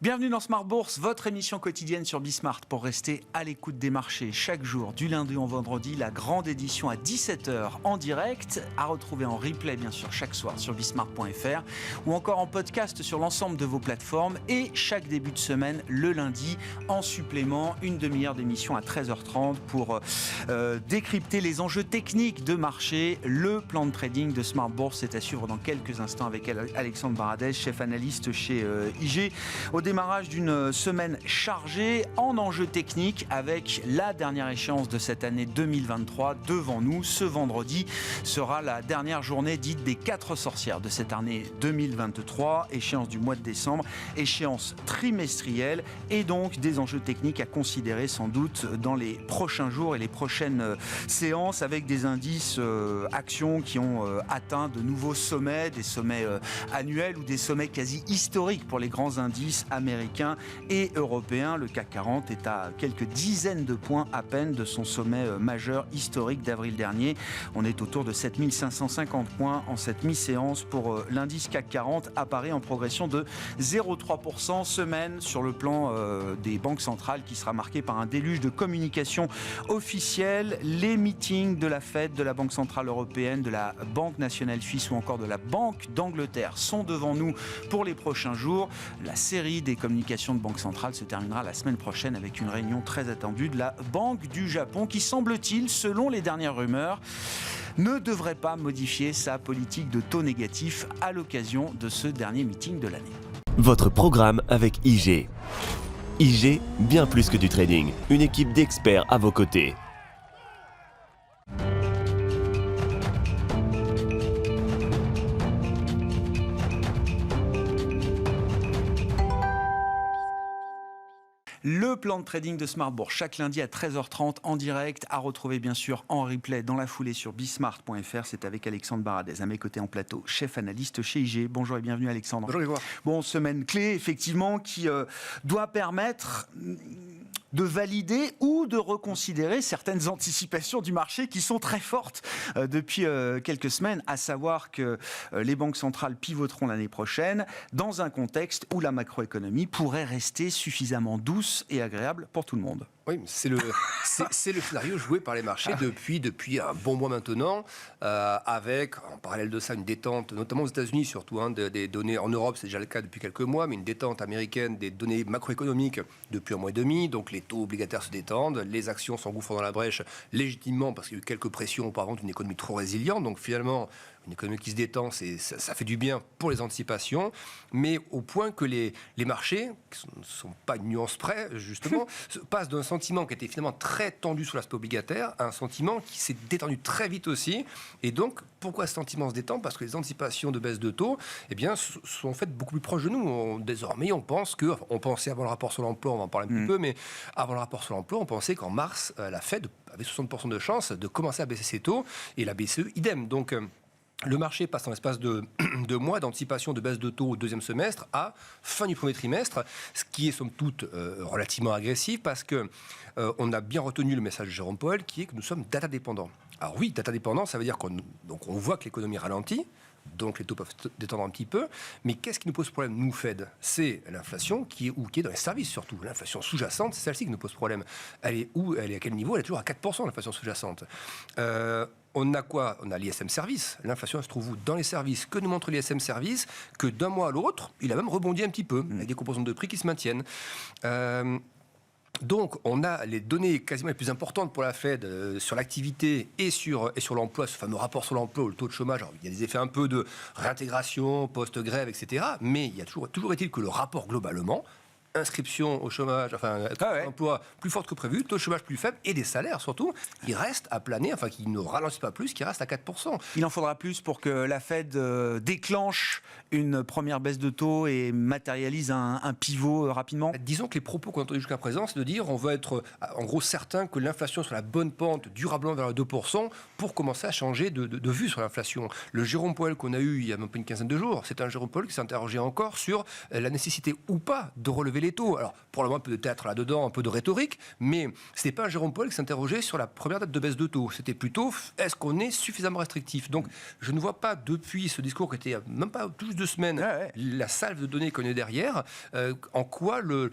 Bienvenue dans Smart Bourse, votre émission quotidienne sur Bismart pour rester à l'écoute des marchés chaque jour, du lundi au vendredi, la grande édition à 17h en direct, à retrouver en replay bien sûr chaque soir sur bismart.fr ou encore en podcast sur l'ensemble de vos plateformes et chaque début de semaine le lundi en supplément, une demi-heure d'émission à 13h30 pour décrypter les enjeux techniques de marché. Le plan de trading de Smart Bourse est à suivre dans quelques instants avec Alexandre Baradez, chef analyste chez IG. Au démarrage d'une semaine chargée en enjeux techniques avec la dernière échéance de cette année 2023 devant nous. Ce vendredi sera la dernière journée dite des 4 sorcières de cette année 2023, échéance du mois de décembre, échéance trimestrielle et donc des enjeux techniques à considérer sans doute dans les prochains jours et les prochaines séances avec des indices actions qui ont atteint de nouveaux sommets, des sommets annuels ou des sommets quasi historiques pour les grands indices américain et européen. Le CAC 40 est à quelques dizaines de points à peine de son sommet majeur historique d'avril dernier. On est autour de 7550 points en cette mi-séance pour l'indice CAC 40 à Paris en progression de 0,3% semaine sur le plan des banques centrales qui sera marqué par un déluge de communication officielle. Les meetings de la Fed, de la Banque centrale européenne, de la Banque nationale suisse ou encore de la Banque d'Angleterre sont devant nous pour les prochains jours. La série des communications de Banque centrale se terminera la semaine prochaine avec une réunion très attendue de la Banque du Japon qui, semble-t-il, selon les dernières rumeurs, ne devrait pas modifier sa politique de taux négatif à l'occasion de ce dernier meeting de l'année. Votre programme avec IG. IG, bien plus que du trading, une équipe d'experts à vos côtés. Le plan de trading de Smart Bourse, chaque lundi à 13h30 en direct, à retrouver bien sûr en replay dans la foulée sur bismart.fr. C'est avec Alexandre Baradez, à mes côtés en plateau, chef analyste chez IG. Bonjour et bienvenue Alexandre. Bonjour Grégoire. Bon, semaine clé effectivement qui doit permettre de valider ou de reconsidérer certaines anticipations du marché qui sont très fortes depuis quelques semaines, à savoir que les banques centrales pivoteront l'année prochaine dans un contexte où la macroéconomie pourrait rester suffisamment douce et agréable pour tout le monde. Oui, c'est le scénario joué par les marchés depuis un bon mois maintenant, avec en parallèle de ça une détente, notamment aux États-Unis surtout, des données en Europe, c'est déjà le cas depuis quelques mois, mais une détente américaine des données macroéconomiques depuis un mois et demi. Donc les taux obligataires se détendent, les actions s'engouffrent dans la brèche légitimement parce qu'il y a eu quelques pressions auparavant d'une économie trop résiliente. Donc finalement, une économie qui se détend, ça fait du bien pour les anticipations, mais au point que les marchés, qui ne sont pas une nuance près, justement, passent d'un sentiment qui était finalement très tendu sur l'aspect obligataire à un sentiment qui s'est détendu très vite aussi. Et donc, pourquoi ce sentiment se détend ? Parce que les anticipations de baisse de taux sont en fait beaucoup plus proches de nous. Désormais, on pensait avant le rapport sur l'emploi, on va en parler un petit peu, mais avant le rapport sur l'emploi, on pensait qu'en mars, la Fed avait 60% de chances de commencer à baisser ses taux, et la BCE, idem. Donc, le marché passe en l'espace de 2 mois d'anticipation de baisse de taux au deuxième semestre à fin du premier trimestre, ce qui est somme toute relativement agressif parce que on a bien retenu le message de Jérôme Powell qui est que nous sommes data dépendants. Alors oui, data dépendant, ça veut dire qu'on voit que l'économie ralentit, donc les taux peuvent se détendre un petit peu, mais qu'est-ce qui nous pose problème, nous, Fed ? C'est l'inflation qui est dans les services surtout. L'inflation sous-jacente, c'est celle-ci qui nous pose problème. Elle est où ? Elle est à quel niveau ? Elle est toujours à 4%, l'inflation sous-jacente. On a quoi ? On a l'ISM Service. L'inflation, elle se trouve où ? Dans les services. Que nous montre l'ISM Service ? Que d'un mois à l'autre, il a même rebondi un petit peu, avec des composantes de prix qui se maintiennent. Donc, on a les données quasiment les plus importantes pour la Fed sur l'activité et sur l'emploi, ce fameux rapport sur l'emploi, le taux de chômage. Alors, il y a des effets un peu de réintégration, post-grève, etc. Mais il y a toujours est-il que le rapport globalement, inscription au chômage, emploi plus forte que prévu, taux de chômage plus faible et des salaires surtout, qui restent à planer, qui ne ralentissent pas plus, qui restent à 4%. Il en faudra plus pour que la Fed déclenche une première baisse de taux et matérialise un pivot rapidement ? Disons que les propos qu'on a entendus jusqu'à présent, c'est de dire on va être en gros certain que l'inflation sur la bonne pente durablement vers le 2% pour commencer à changer de vue sur l'inflation. Le Jérôme Powell qu'on a eu il y a même pas une quinzaine de jours, c'est un Jérôme Powell qui s'est interrogé encore sur la nécessité ou pas de relever relever les taux. Alors, probablement peut-être là-dedans un peu de rhétorique, mais ce n'est pas Jérôme Powell qui s'interrogeait sur la première date de baisse de taux. C'était plutôt, est-ce qu'on est suffisamment restrictif? Donc, je ne vois pas depuis ce discours qui était même pas tout juste 2 semaines, la salve de données qu'on est derrière, en quoi le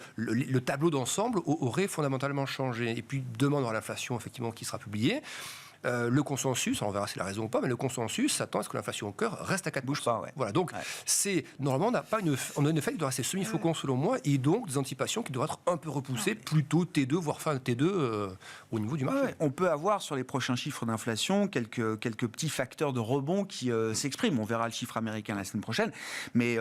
tableau d'ensemble aurait fondamentalement changé. Et puis, demande à l'inflation, effectivement, qui sera publiée. Le consensus, on verra si c'est la raison ou pas, mais le consensus s'attend à ce que l'inflation au cœur reste à 4%. Bouge pas, Voilà, donc c'est normalement on a une effet qui doit rester semi-faucon selon moi, et donc des anticipations qui doivent être un peu repoussées, plutôt T2 voire fin T2 au niveau du marché. On peut avoir sur les prochains chiffres d'inflation quelques petits facteurs de rebond qui s'expriment. On verra le chiffre américain la semaine prochaine, mais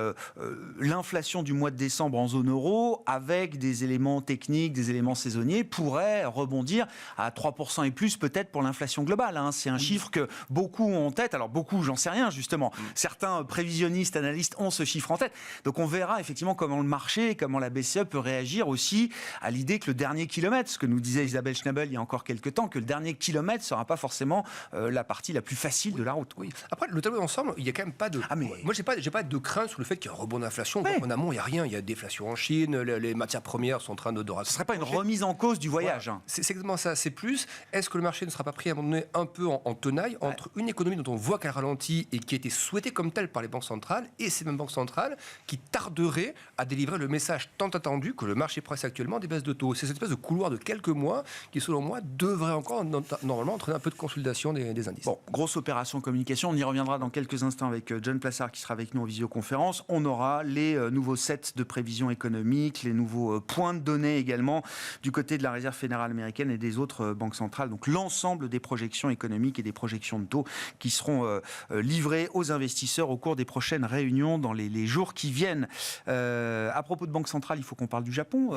l'inflation du mois de décembre en zone euro, avec des éléments techniques, des éléments saisonniers, pourrait rebondir à 3% et plus peut-être pour l'inflation globale. C'est un chiffre que beaucoup ont en tête. Alors beaucoup, j'en sais rien justement. Certains prévisionnistes, analystes ont ce chiffre en tête. Donc on verra effectivement comment le marché, comment la BCE peut réagir aussi à l'idée que le dernier kilomètre, ce que nous disait Isabelle Schnabel il y a encore quelques temps, que le dernier kilomètre ne sera pas forcément la partie la plus facile de la route. Oui. Après, le tableau d'ensemble, il n'y a quand même pas de... Moi, j'ai pas de crainte sur le fait qu'il y ait un rebond d'inflation. En amont, il n'y a rien. Il y a déflation en Chine, les matières premières sont en train de... Ce ne serait pas une remise en cause du voyage. Voilà. C'est exactement ça. C'est plus, est-ce que le marché ne sera pas pris à un moment donné un peu en tenaille entre une économie dont on voit qu'elle ralentit et qui a été souhaitée comme telle par les banques centrales, et ces mêmes banques centrales qui tarderaient à délivrer le message tant attendu que le marché presse actuellement des baisses de taux. C'est cette espèce de couloir de quelques mois qui, selon moi, devrait encore normalement entraîner un peu de consolidation des indices. Bon, grosse opération communication. On y reviendra dans quelques instants avec John Plassard qui sera avec nous en visioconférence. On aura les nouveaux sets de prévisions économiques, les nouveaux points de données également du côté de la Réserve fédérale américaine et des autres banques centrales. Donc l'ensemble des projections économiques et des projections de taux qui seront livrées aux investisseurs au cours des prochaines réunions dans les jours qui viennent. À propos de Banque centrale, il faut qu'on parle du Japon.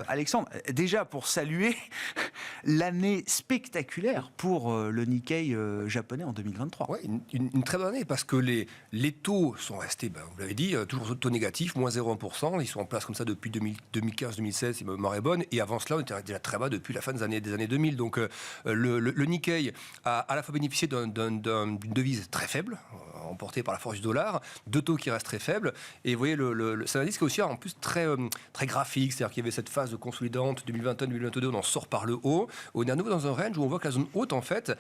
Alexandre, déjà pour saluer l'année spectaculaire pour le Nikkei japonais en 2023. Oui, une très bonne année parce que les taux sont restés, vous l'avez dit, toujours taux négatifs, moins 0,1%. Ils sont en place comme ça depuis 2015-2016, si ma mémoire est bonne. Et avant cela, on était déjà très bas depuis la fin des années 2000. Donc le Nikkei a à la fois bénéficié d'une devise très faible, emportée par la force du dollar, de taux qui restent très faibles. Et vous voyez, c'est un indice qui est aussi en plus très graphique, c'est-à-dire qu'il y avait cette phase de consolidante 2021-2022, on en sort par le haut. On est à nouveau dans un range où on voit que la zone haute, en fait,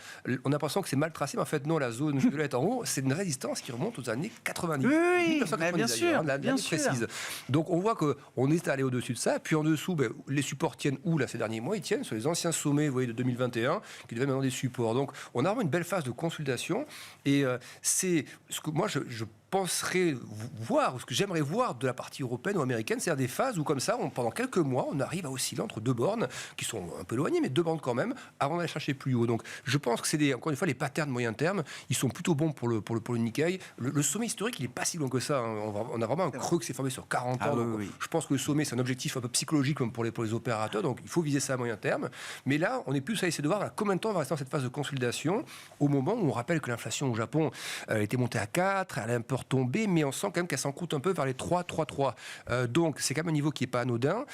on a l'impression que c'est mal tracé, mais en fait, non, la zone violette en haut, c'est une résistance qui remonte aux années 90. Oui, bien sûr, bien précise. Donc on voit qu'on est allé au-dessus de ça, puis en dessous, les supports tiennent où là ces derniers mois? Ils tiennent sur les anciens sommets, vous voyez, de 2021, qui devaient maintenant des supports. Donc on a vraiment une belle phase de consolidation, et c'est ce que moi je penserais voir, ou ce que j'aimerais voir de la partie européenne ou américaine, c'est-à-dire des phases où, comme ça, pendant quelques mois, on arrive à osciller entre deux bornes, qui sont un peu éloignées, mais deux bornes quand même, avant d'aller chercher plus haut. Donc, je pense que c'est encore une fois, les patterns moyen terme, ils sont plutôt bons pour le Nikkei. Le sommet historique, il n'est pas si long que ça. Hein. On a vraiment un creux qui s'est formé sur 40 ans. Donc, je pense que le sommet, c'est un objectif un peu psychologique comme pour les opérateurs, donc il faut viser ça à moyen terme. Mais là, on est plus à essayer de voir combien de temps on va rester dans cette phase de consolidation, au moment où on rappelle que l'inflation au Japon était montée à 4, elle a un peu retombé, mais on sent quand même qu'elle s'en coûte un peu vers les 3,3. Donc c'est quand même un niveau qui n'est pas anodin.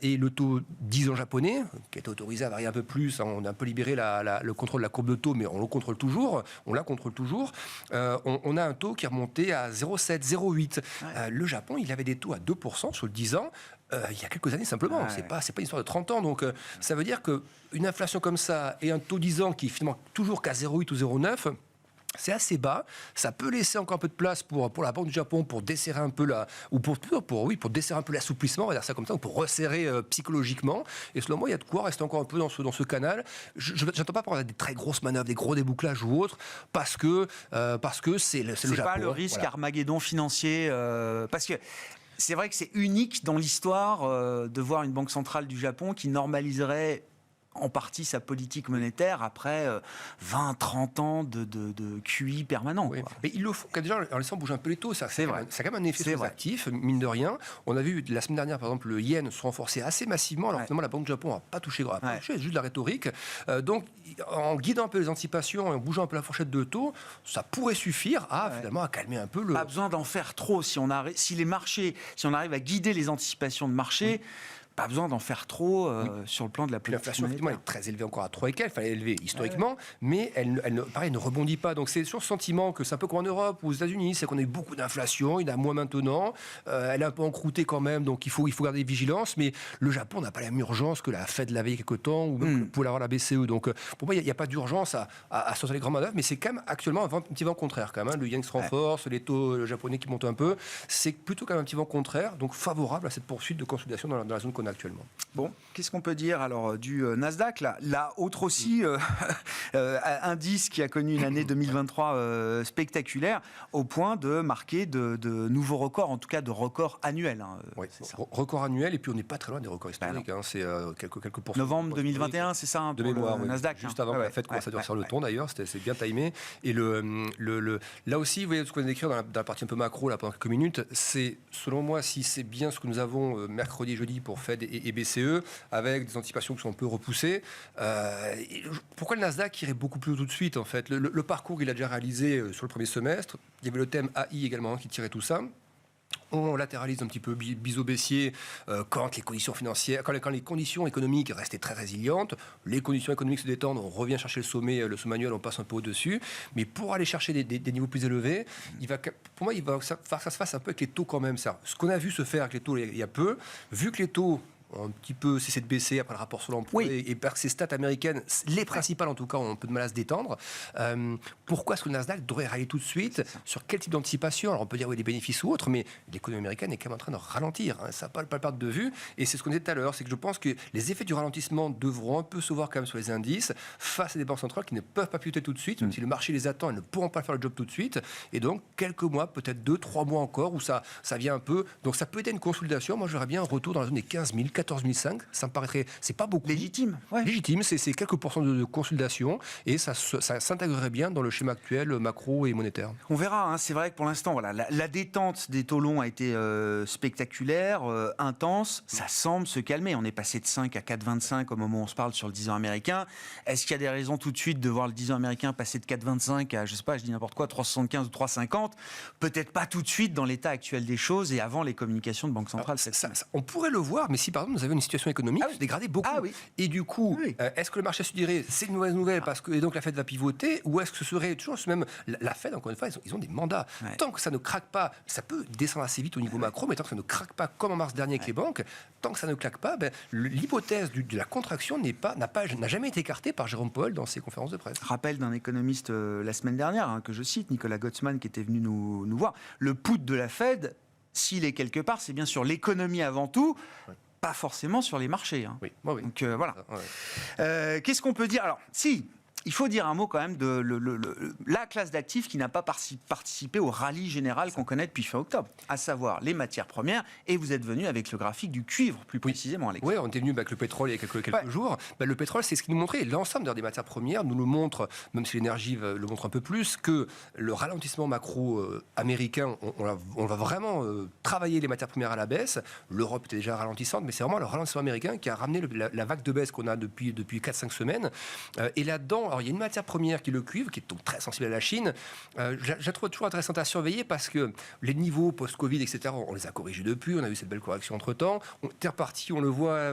Et le taux 10 ans japonais, qui est autorisé à varier un peu plus, hein, on a un peu libéré le contrôle de la courbe de taux, mais on la contrôle toujours. On a un taux qui est remonté à 0,7, 0,8. Le Japon, il avait des taux à 2% sur le 10 ans. Il y a quelques années simplement, c'est pas une histoire de 30 ans, donc ça veut dire qu'une inflation comme ça et un taux 10 ans qui est finalement toujours qu'à 0,8 ou 0,9, c'est assez bas, ça peut laisser encore un peu de place pour la Banque du Japon pour desserrer un peu pour desserrer un peu l'assouplissement, on va dire ça comme ça, ou pour resserrer psychologiquement. Et selon moi, il y a de quoi rester encore un peu dans ce canal. Je n'attends pas pour des très grosses manœuvres, des gros débouclages ou autres, parce que c'est le Japon. C'est pas le risque Armageddon financier, parce que c'est vrai que c'est unique dans l'histoire de voir une banque centrale du Japon qui normaliserait en partie sa politique monétaire après 20-30 ans de QI permanent. Oui. Mais ils le font déjà en laissant bouger un peu les taux. C'est quand même un effet très actif, mine de rien. On a vu la semaine dernière, par exemple, le yen se renforcer assez massivement, alors finalement la Banque du Japon n'a pas touché grave, c'est juste de la rhétorique. Donc, en guidant un peu les anticipations et en bougeant un peu la fourchette de taux, ça pourrait suffire finalement à calmer un peu le... Pas besoin d'en faire trop. Si on arrive à guider les anticipations de marché... pas besoin d'en faire trop sur le plan de la politique L'inflation, effectivement, elle monétaire. est très élevée encore à 3 et quelques, il fallait l'élever historiquement, mais pareil, elle ne rebondit pas. Donc c'est sur le sentiment que c'est un peu comme en Europe ou aux États-Unis, c'est qu'on a eu beaucoup d'inflation, il y en a moins maintenant, elle est un peu encroûtée quand même, donc il faut garder vigilance, mais le Japon n'a pas la même urgence que la Fed l'avait il y a quelques temps, ou même pour l'avoir la BCE. Donc pour moi, il n'y a pas d'urgence à sortir les grandes manœuvres, mais c'est quand même actuellement un petit vent contraire quand même. Le yen se renforce, les taux japonais qui montent un peu, c'est plutôt quand même un petit vent contraire, donc favorable à cette poursuite de consolidation dans la zone qu'on a actuellement. Bon, qu'est-ce qu'on peut dire alors du Nasdaq là autre aussi indice qui a connu une année 2023 spectaculaire au point de marquer de nouveaux records, en tout cas de records annuels. Oui, c'est ça. record annuel, et puis on n'est pas très loin des records historiques. C'est quelques pourcents. Novembre 2021, c'est ça de pour mémoire, le oui. Nasdaq. Juste avant que la Fed commence à durcir le ton d'ailleurs, c'est bien timé. Et là aussi, vous voyez ce qu'on a décrit dans la partie un peu macro là, pendant quelques minutes, c'est selon moi, si c'est bien ce que nous avons mercredi, jeudi pour Fed et BCE, avec des anticipations qui sont un peu repoussées. Pourquoi le Nasdaq irait beaucoup plus haut tout de suite en fait? Le parcours il a déjà réalisé sur le premier semestre. Il y avait le thème AI également qui tirait tout ça. On latéralise un petit peu biseau baissier quand les conditions financières, quand les conditions économiques restaient très résilientes. Les conditions économiques se détendent, on revient chercher le sommet annuel, on passe un peu au-dessus. Mais pour aller chercher des niveaux plus élevés, pour moi, il va que ça se fasse un peu avec les taux quand même. Ça. Ce qu'on a vu se faire avec les taux il y a peu, vu que les taux ont un petit peu cessé de baisser après le rapport sur l'emploi, et parce que ces stats américaines, les principales en tout cas, ont un peu de mal à se détendre. Pourquoi est-ce que le Nasdaq devrait rallier tout de suite? Sur quel type d'anticipation? Alors on peut dire oui, des bénéfices ou autres, mais l'économie américaine est quand même en train de ralentir. Ça ne pas le perdre de vue. Et c'est ce qu'on disait tout à l'heure, c'est que je pense que les effets du ralentissement devront un peu se voir quand même sur les indices face à des banques centrales qui ne peuvent pas pivoter tout de suite. Même si le marché les attend, elles ne pourront pas faire le job tout de suite. Et donc quelques mois, peut-être 2-3 mois encore, où ça vient un peu. Donc ça peut être une consolidation. Moi, je verrais bien un retour dans la zone des 15 000, 14 500, ça me paraîtrait, c'est pas beaucoup. Légitime. Ouais. Légitime, c'est quelques pourcents de consolidation, et ça s'intégrerait bien dans le schéma actuel macro et monétaire. On verra, c'est vrai que pour l'instant, voilà, la détente des taux longs a été spectaculaire, intense, ça semble se calmer. On est passé de 5 à 4,25 au moment où on se parle sur le 10 ans américain. Est-ce qu'il y a des raisons tout de suite de voir le 10 ans américain passer de 4,25 à, je sais pas, je dis n'importe quoi, 3,75 ou 3,50? Peut-être pas tout de suite dans l'état actuel des choses et avant les communications de Banque centrale. On pourrait le voir, mais si par exemple nous avions une situation économique qui se dégradait beaucoup, et du coup, est-ce que le marché se dirait c'est une mauvaise nouvelle parce que et donc la Fed va pivoter, ou est-ce que ce serait toujours même la Fed, encore une fois, ils ont des mandats. Tant que ça ne craque pas, ça peut descendre assez vite au niveau macro, mais tant que ça ne craque pas comme en mars dernier avec les banques, tant que ça ne claque pas, l'hypothèse de la contraction n'a jamais été écartée par Jérôme Powell dans ses conférences de presse. Rappel d'un économiste la semaine dernière, que je cite, Nicolas Gottsman, qui était venu nous voir. Le put de la Fed, s'il est quelque part, c'est bien sûr l'économie avant tout. Pas forcément sur les marchés. Oui. Donc voilà. Qu'est-ce qu'on peut dire? Alors, si, il faut dire un mot quand même de la classe d'actifs qui n'a pas participé au rallye général qu'on connaît depuis fin octobre, à savoir les matières premières, et vous êtes venu avec le graphique du cuivre, plus précisément, Alex. Oui, on était venu avec le pétrole il y a quelques jours. Le pétrole, c'est ce qui nous montrait, l'ensemble des matières premières nous le montre, même si l'énergie le montre un peu plus, que le ralentissement macro américain, on va vraiment travailler les matières premières à la baisse. L'Europe était déjà ralentissante, mais c'est vraiment le ralentissement américain qui a ramené la vague de baisse qu'on a depuis 4-5 semaines. Et là-dedans, alors il y a une matière première qui est le cuivre, qui est donc très sensible à la Chine. Je la trouve toujours intéressante à surveiller parce que les niveaux post-Covid, etc., on les a corrigés depuis. On a eu cette belle correction entre-temps. On est reparti, on le voit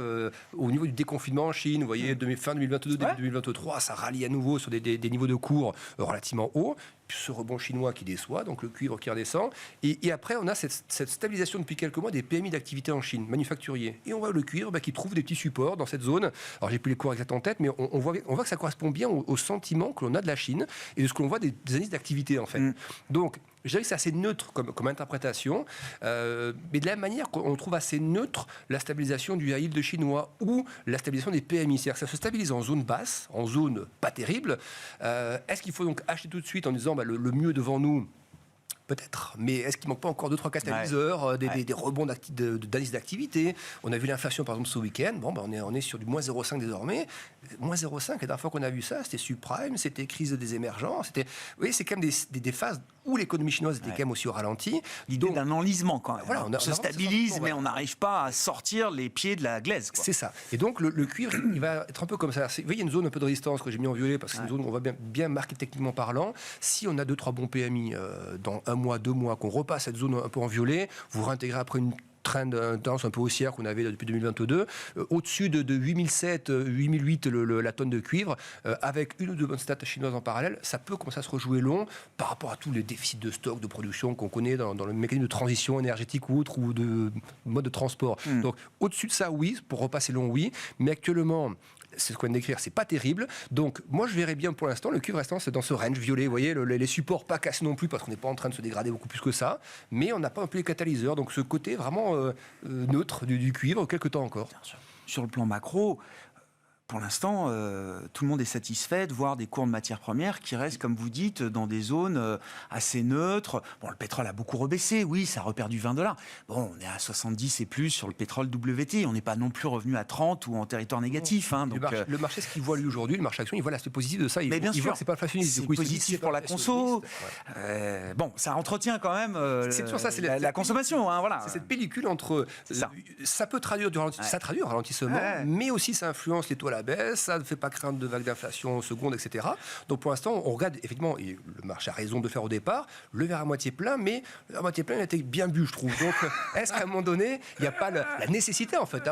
au niveau du déconfinement en Chine. Vous voyez, fin 2022, début 2023, ça rallie à nouveau sur des niveaux de cours relativement hauts. Ce rebond chinois qui déçoit, donc le cuivre qui redescend. Et après, on a cette stabilisation depuis quelques mois des PMI d'activité en Chine, manufacturiers. Et on voit le cuivre qui trouve des petits supports dans cette zone. Alors, j'ai plus les cours exacts en tête, mais on voit que ça correspond bien au sentiment que l'on a de la Chine et de ce que l'on voit des indices d'activité, en fait. Donc, je dirais que c'est assez neutre comme interprétation, mais de la même manière qu'on trouve assez neutre la stabilisation du high yield chinois ou la stabilisation des PMI. C'est-à-dire que ça se stabilise en zone basse, en zone pas terrible. Est-ce qu'il faut donc acheter tout de suite en disant le mieux devant nous? Peut-être, mais est-ce qu'il ne manque pas encore 2-3 catalyseurs, des rebonds d'indices d'activité? On a vu l'inflation par exemple ce week-end, on est sur du moins 0,5 désormais. Moins 0,5, la dernière fois qu'on a vu ça, c'était subprime, c'était crise des émergents, c'est quand même des phases où l'économie chinoise était quand même aussi au ralenti. L'idée d'un enlisement quand même. Voilà, on se stabilise, mais on n'arrive pas à sortir les pieds de la glaise. C'est ça. Et donc le cuivre, il va être un peu comme ça. Vous voyez, il y a une zone un peu de résistance que j'ai mis en violet, parce que c'est une zone où on va bien marquer techniquement parlant. Si on a 2-3 bons PMI dans 1 mois, 2 mois, qu'on repasse cette zone un peu en violet, vous réintégrez après une tendance un peu haussière qu'on avait depuis 2022, au-dessus de 8007, 8008 la tonne de cuivre, avec une ou deux bonnes stats chinoises en parallèle, ça peut commencer à se rejouer long par rapport à tous les déficits de stock, de production qu'on connaît dans le mécanisme de transition énergétique ou autre, ou de mode de transport. Donc au-dessus de ça, oui, pour repasser long, oui, mais actuellement, c'est ce qu'on vient d'écrire, c'est pas terrible. Donc, moi, je verrais bien pour l'instant, le cuivre restant, c'est dans ce range violet. Vous voyez, les supports pas cassés non plus, parce qu'on n'est pas en train de se dégrader beaucoup plus que ça. Mais on n'a pas un peu les catalyseurs. Donc, ce côté vraiment neutre du cuivre, quelques temps encore. Bien sûr. Sur le plan macro, pour l'instant, tout le monde est satisfait de voir des cours de matières premières qui restent, comme vous dites, dans des zones assez neutres. Bon, le pétrole a beaucoup rebaissé, oui, ça a reperdu $20. Bon, on est à 70 et plus sur le pétrole WT. On n'est pas non plus revenu à 30 ou en territoire négatif. Hein, donc, le marché, ce qu'il voit lui aujourd'hui, le marché action, il voit l'aspect positif de ça. Mais bien sûr, voit que c'est pas inflationniste. C'est positif pour la conso. Bon, ça entretient quand même la consommation. Hein, voilà. C'est cette pellicule entre... Ça peut traduire ça traduit un ralentissement, mais aussi ça influence les taux à la baisse, ça ne fait pas craindre de vagues d'inflation seconde, etc. Donc pour l'instant, on regarde, effectivement, et le marché a raison de faire au départ, le verre à moitié plein, mais à moitié plein, il a été bien bu, je trouve. Donc est-ce qu'à un moment donné, il n'y a pas la nécessité, en fait,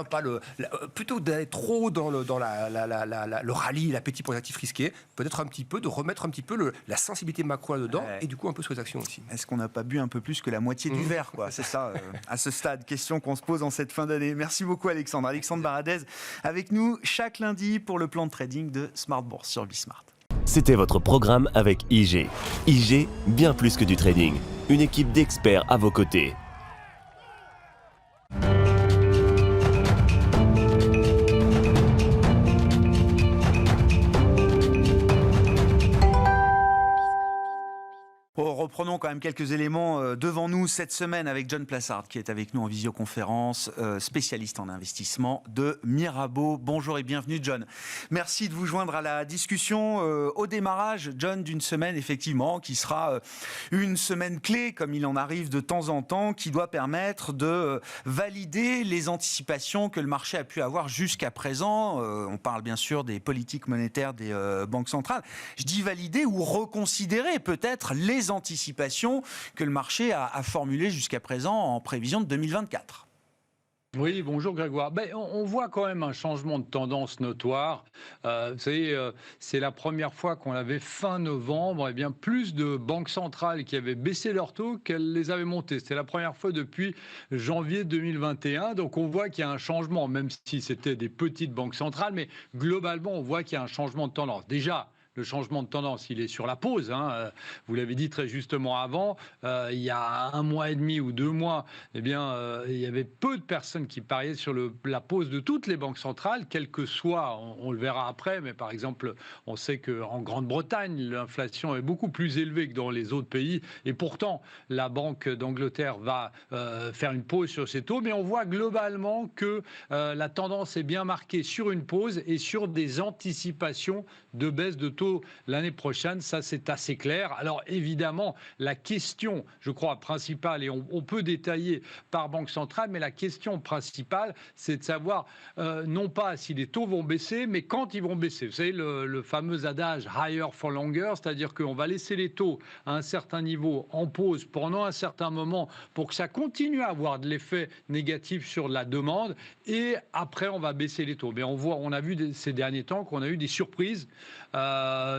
plutôt d'aller trop dans le rallye, l'appétit pour les actifs risqués, peut-être un petit peu, de remettre un petit peu la sensibilité macro là-dedans, et du coup un peu sur les actions aussi. Est-ce qu'on n'a pas bu un peu plus que la moitié du verre, quoi? C'est ça, à ce stade, question qu'on se pose en cette fin d'année. Merci beaucoup Alexandre. Alexandre Baradez avec nous chaque lundi pour le plan de trading de Smart Bourse sur Bismart. C'était votre programme avec IG. IG, bien plus que du trading. Une équipe d'experts à vos côtés. Reprenons quand même quelques éléments devant nous cette semaine avec John Plassard qui est avec nous en visioconférence, spécialiste en investissement de Mirabeau. Bonjour et bienvenue John. Merci de vous joindre à la discussion au démarrage, John, d'une semaine effectivement qui sera une semaine clé comme il en arrive de temps en temps, qui doit permettre de valider les anticipations que le marché a pu avoir jusqu'à présent. On parle bien sûr des politiques monétaires des banques centrales. Je dis valider ou reconsidérer peut-être les anticipations que le marché a formulées jusqu'à présent en prévision de 2024. Oui, bonjour Grégoire. On voit quand même un changement de tendance notoire. Vous savez, c'est la première fois qu'on avait fin novembre, plus de banques centrales qui avaient baissé leurs taux qu'elles les avaient montés. C'était la première fois depuis janvier 2021. Donc on voit qu'il y a un changement, même si c'était des petites banques centrales, mais globalement on voit qu'il y a un changement de tendance. Déjà, le changement de tendance, il est sur la pause. Vous l'avez dit très justement avant. Il y a 1 mois et demi ou 2 mois, il y avait peu de personnes qui pariaient sur la pause de toutes les banques centrales, quel que soit, on le verra après, mais par exemple, on sait qu'en Grande-Bretagne, l'inflation est beaucoup plus élevée que dans les autres pays. Et pourtant, la Banque d'Angleterre va faire une pause sur ses taux. Mais on voit globalement que la tendance est bien marquée sur une pause et sur des anticipations de baisse de taux l'année prochaine, ça c'est assez clair. Alors évidemment, la question, je crois, principale, et on peut détailler par banque centrale, mais la question principale, c'est de savoir non pas si les taux vont baisser, mais quand ils vont baisser. Vous savez, le fameux adage higher for longer, c'est-à-dire qu'on va laisser les taux à un certain niveau en pause pendant un certain moment pour que ça continue à avoir de l'effet négatif sur la demande, et après on va baisser les taux. Mais on a vu ces derniers temps qu'on a eu des surprises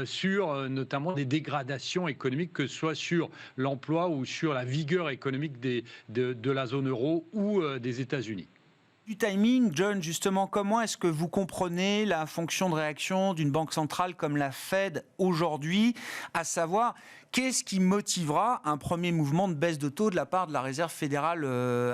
sur notamment des dégradations économiques, que ce soit sur l'emploi ou sur la vigueur économique de la zone euro ou des États-Unis. Du timing, John, justement, comment est-ce que vous comprenez la fonction de réaction d'une banque centrale comme la Fed aujourd'hui, à savoir qu'est-ce qui motivera un premier mouvement de baisse de taux de la part de la Réserve fédérale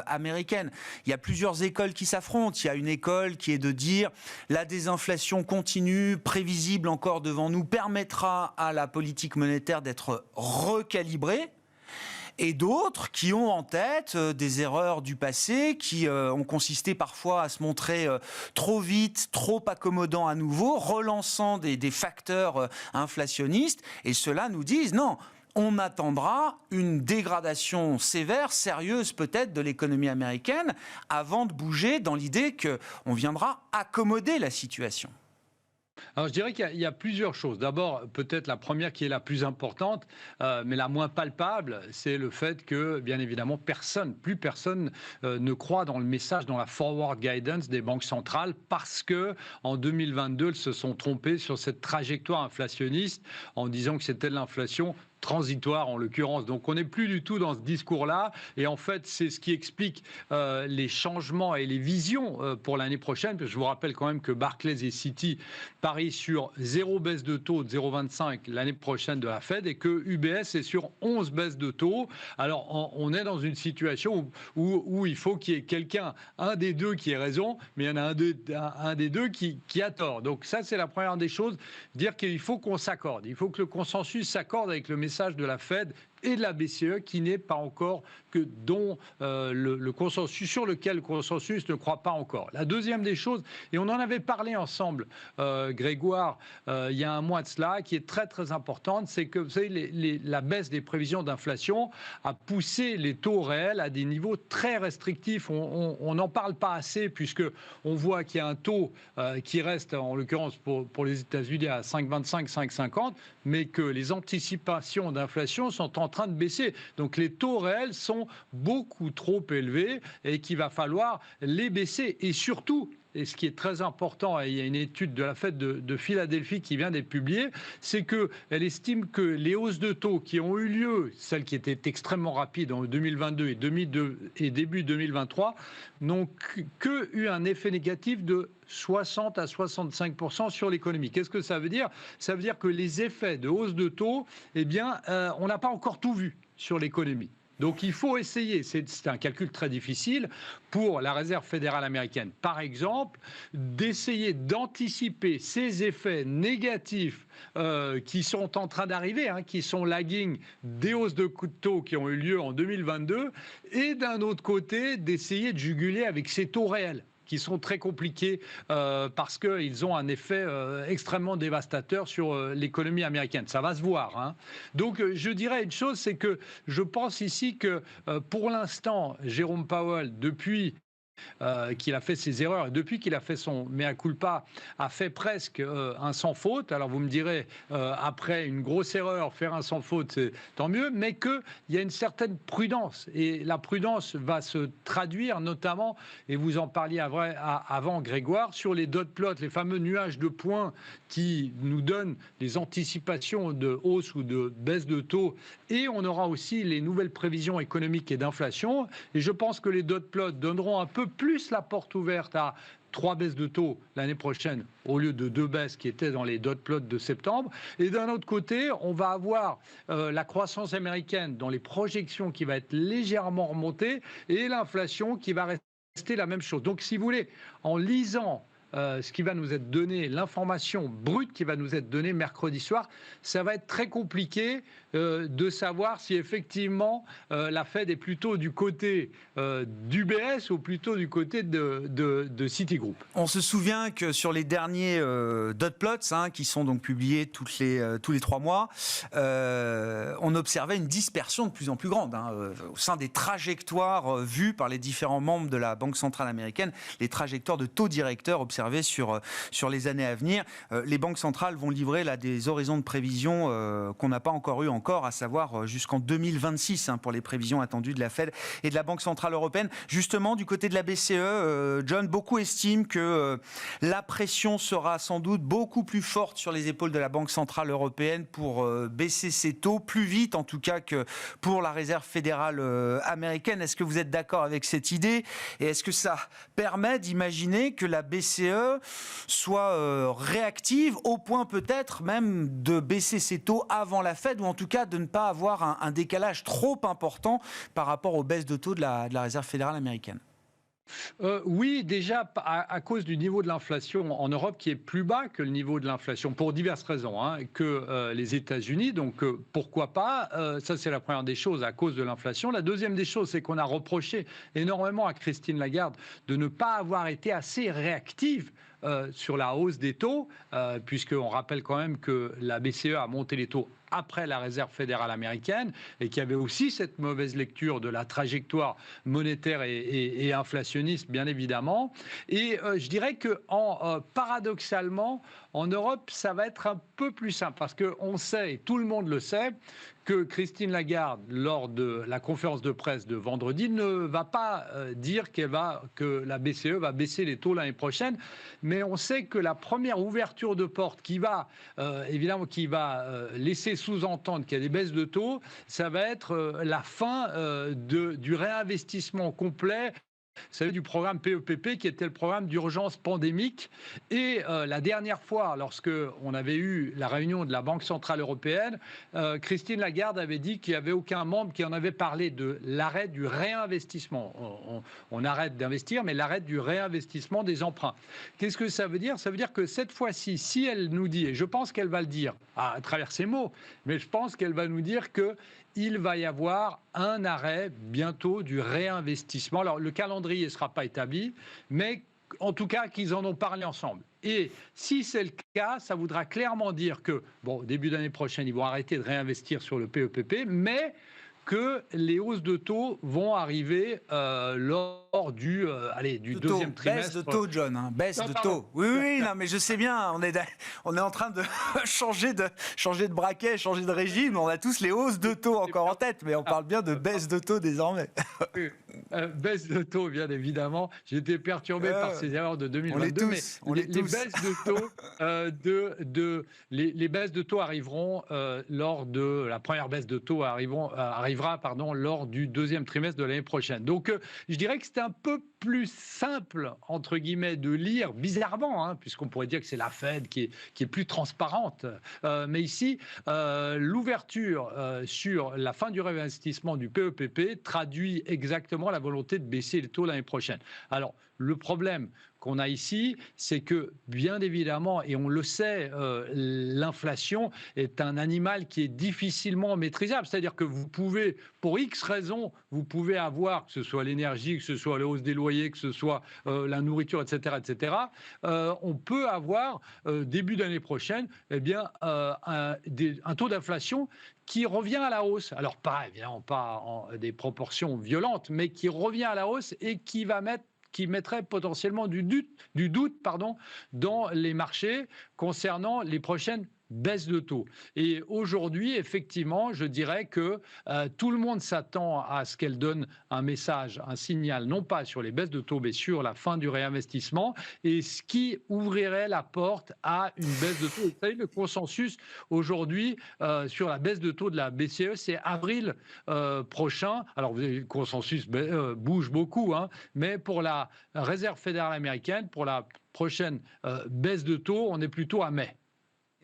américaine? Il y a plusieurs écoles qui s'affrontent. Il y a une école qui est de dire la désinflation continue, prévisible encore devant nous, permettra à la politique monétaire d'être recalibrée. Et d'autres qui ont en tête des erreurs du passé qui ont consisté parfois à se montrer trop vite, trop accommodant à nouveau, relançant des facteurs inflationnistes. Et ceux-là nous disent non, on attendra une dégradation sévère, sérieuse peut-être, de l'économie américaine avant de bouger dans l'idée qu'on viendra accommoder la situation. Alors, je dirais qu'il y a plusieurs choses. D'abord, peut-être la première qui est la plus importante, mais la moins palpable, c'est le fait que, bien évidemment, plus personne ne croit dans le message, dans la forward guidance des banques centrales, parce que en 2022, elles se sont trompées sur cette trajectoire inflationniste en disant que c'était de l'inflation transitoire en l'occurrence. Donc on n'est plus du tout dans ce discours-là. Et en fait, c'est ce qui explique les changements et les visions pour l'année prochaine. Je vous rappelle quand même que Barclays et Citi parient sur 0 baisse de taux de 0,25 l'année prochaine de la Fed et que UBS est sur 11 baisses de taux. Alors on est dans une situation où il faut qu'il y ait quelqu'un, un des deux qui ait raison, mais il y en a un des deux qui a tort. Donc ça, c'est la première des choses, dire qu'il faut qu'on s'accorde. Il faut que le consensus s'accorde avec le message de la Fed et de la BCE qui n'est pas encore dont le consensus, sur lequel le consensus ne croit pas encore. La deuxième des choses, et on en avait parlé ensemble, Grégoire, il y a un mois de cela, qui est très très importante, c'est que vous savez, la baisse des prévisions d'inflation a poussé les taux réels à des niveaux très restrictifs. On n'en parle pas assez puisque on voit qu'il y a un taux qui reste, en l'occurrence pour les États-Unis, à 5,25, 5,50, mais que les anticipations d'inflation sont en train de baisser. Donc les taux réels sont beaucoup trop élevés et qu'il va falloir les baisser. Et surtout, et ce qui est très important, et il y a une étude de la Fed de Philadelphie qui vient d'être publiée, c'est qu'elle estime que les hausses de taux qui ont eu lieu, celles qui étaient extrêmement rapides en 2022 et début 2023, n'ont que eu un effet négatif de 60 à 65% sur l'économie. Qu'est-ce que ça veut dire? Ça veut dire que les effets de hausse de taux, eh bien, on n'a pas encore tout vu sur l'économie. Donc il faut essayer, c'est un calcul très difficile pour la Réserve fédérale américaine, par exemple, d'essayer d'anticiper ces effets négatifs qui sont en train d'arriver, qui sont lagging des hausses de taux qui ont eu lieu en 2022, et d'un autre côté, d'essayer de juguler avec ces taux réels, qui sont très compliqués parce qu'ils ont un effet extrêmement dévastateur sur l'économie américaine. Ça va se voir. Donc je dirais une chose, c'est que je pense ici que pour l'instant, Jérôme Powell, depuis qu'il a fait ses erreurs, et depuis qu'il a fait son mea culpa, a fait presque un sans faute. Alors vous me direz, après une grosse erreur, faire un sans faute, c'est tant mieux, mais qu'il y a une certaine prudence. Et la prudence va se traduire notamment, et vous en parliez avant Grégoire, sur les dot plots, les fameux nuages de points qui nous donnent les anticipations de hausse ou de baisse de taux. Et on aura aussi les nouvelles prévisions économiques et d'inflation. Et je pense que les dot plots donneront un peu plus la porte ouverte à 3 baisses de taux l'année prochaine au lieu de 2 baisses qui étaient dans les dot plots de septembre. Et d'un autre côté, on va avoir la croissance américaine dans les projections qui va être légèrement remontée et l'inflation qui va rester la même chose. Donc si vous voulez, en lisant ce qui va nous être donné, l'information brute qui va nous être donnée mercredi soir, ça va être très compliqué de savoir si effectivement la Fed est plutôt du côté d'UBS ou plutôt du côté de Citigroup. On se souvient que sur les derniers dot plots, qui sont donc publiés tous les 3 mois, on observait une dispersion de plus en plus grande au sein des trajectoires vues par les différents membres de la Banque centrale américaine, les trajectoires de taux directeurs observés sur les années à venir. Les banques centrales vont livrer là des horizons de prévision qu'on n'a pas encore eu à savoir jusqu'en 2026 pour les prévisions attendues de la Fed et de la Banque centrale européenne. Justement, du côté de la BCE, John, beaucoup estiment que la pression sera sans doute beaucoup plus forte sur les épaules de la Banque centrale européenne pour baisser ses taux plus vite, en tout cas, que pour la Réserve fédérale américaine. Est-ce que vous êtes d'accord avec cette idée? Et est-ce que ça permet d'imaginer que la BCE soit réactive au point peut-être même de baisser ses taux avant la Fed, ou en tout cas de ne pas avoir un décalage trop important par rapport aux baisses de taux de la Réserve fédérale américaine? Oui, déjà à cause du niveau de l'inflation en Europe qui est plus bas que le niveau de l'inflation, pour diverses raisons, que les États-Unis. Donc pourquoi pas? Ça, c'est la première des choses, à cause de l'inflation. La deuxième des choses, c'est qu'on a reproché énormément à Christine Lagarde de ne pas avoir été assez réactive sur la hausse des taux, puisqu'on rappelle quand même que la BCE a monté les taux après la Réserve fédérale américaine et qui avait aussi cette mauvaise lecture de la trajectoire monétaire et inflationniste, bien évidemment. Et je dirais que paradoxalement, en Europe, ça va être un peu plus simple parce qu'on sait, et tout le monde le sait, que Christine Lagarde, lors de la conférence de presse de vendredi, ne va pas dire que la BCE va baisser les taux l'année prochaine, mais on sait que la première ouverture de porte qui va laisser sous-entendre qu'il y a des baisses de taux, ça va être la fin du réinvestissement complet. Vous savez, du programme PEPP qui était le programme d'urgence pandémique. Et la dernière fois, lorsque on avait eu la réunion de la Banque Centrale Européenne, Christine Lagarde avait dit qu'il n'y avait aucun membre qui en avait parlé de l'arrêt du réinvestissement. On arrête d'investir, mais l'arrêt du réinvestissement des emprunts. Qu'est-ce que ça veut dire? Ça veut dire que cette fois-ci, si elle nous dit, et je pense qu'elle va le dire à travers ses mots, mais je pense qu'elle va nous dire qu'il va y avoir un arrêt bientôt du réinvestissement. Alors, le calendrier ne sera pas établi, mais en tout cas, qu'ils en ont parlé ensemble. Et si c'est le cas, ça voudra clairement dire que, début d'année prochaine, ils vont arrêter de réinvestir sur le PEPP, mais que les hausses de taux vont arriver lors du deuxième trimestre. Baisse de taux, John. Baisse de taux. Oui, non, mais je sais bien, on est en train de changer de braquet, changer de régime. On a tous les hausses de taux encore en tête, mais on parle bien de baisse de taux désormais. Baisse de taux, bien évidemment. J'ai été perturbé par ces erreurs de 2022. Les baisses de taux, les baisses de taux arriveront lors de la première baisse de taux arrivera lors du deuxième trimestre de l'année prochaine. Donc, je dirais que c'est un peu plus simple, entre guillemets, de lire, bizarrement, puisqu'on pourrait dire que c'est la Fed qui est plus transparente. Mais ici, l'ouverture sur la fin du réinvestissement du PEPP traduit exactement la volonté de baisser les taux l'année prochaine. Alors, le problème qu'on a ici, c'est que, bien évidemment, et on le sait, l'inflation est un animal qui est difficilement maîtrisable. C'est-à-dire que vous pouvez, pour X raisons, vous pouvez avoir, que ce soit l'énergie, que ce soit la hausse des loyers, que ce soit la nourriture, etc., on peut avoir, début d'année prochaine, un taux d'inflation qui revient à la hausse. Alors, évidemment, pas en des proportions violentes, mais qui revient à la hausse et qui mettrait potentiellement du doute dans les marchés concernant les prochaines baisse de taux. Et aujourd'hui, effectivement, je dirais que tout le monde s'attend à ce qu'elle donne un message, un signal, non pas sur les baisses de taux, mais sur la fin du réinvestissement, et ce qui ouvrirait la porte à une baisse de taux. Vous savez, le consensus aujourd'hui sur la baisse de taux de la BCE, c'est avril prochain. Alors, le consensus bouge beaucoup, mais pour la Réserve fédérale américaine, pour la prochaine baisse de taux, on est plutôt à mai.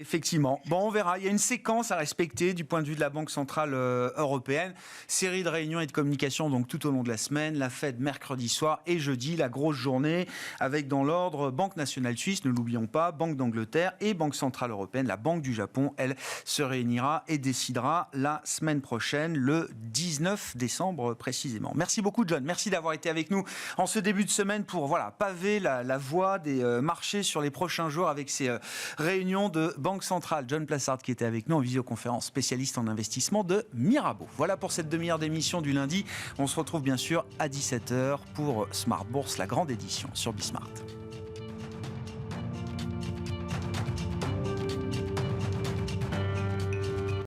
Effectivement. On verra. Il y a une séquence à respecter du point de vue de la Banque Centrale Européenne. Série de réunions et de communications donc tout au long de la semaine. La Fed mercredi soir et jeudi, la grosse journée avec dans l'ordre Banque nationale suisse, ne l'oublions pas, Banque d'Angleterre et Banque Centrale Européenne. La Banque du Japon, elle, se réunira et décidera la semaine prochaine, le 19 décembre précisément. Merci beaucoup, John. Merci d'avoir été avec nous en ce début de semaine pour paver la voie des marchés sur les prochains jours avec ces réunions de Banque Centrale. John Plassard qui était avec nous en visioconférence, spécialiste en investissement de Mirabeau. Voilà pour cette demi-heure d'émission du lundi. On se retrouve bien sûr à 17h pour Smart Bourse, la grande édition sur Bismart.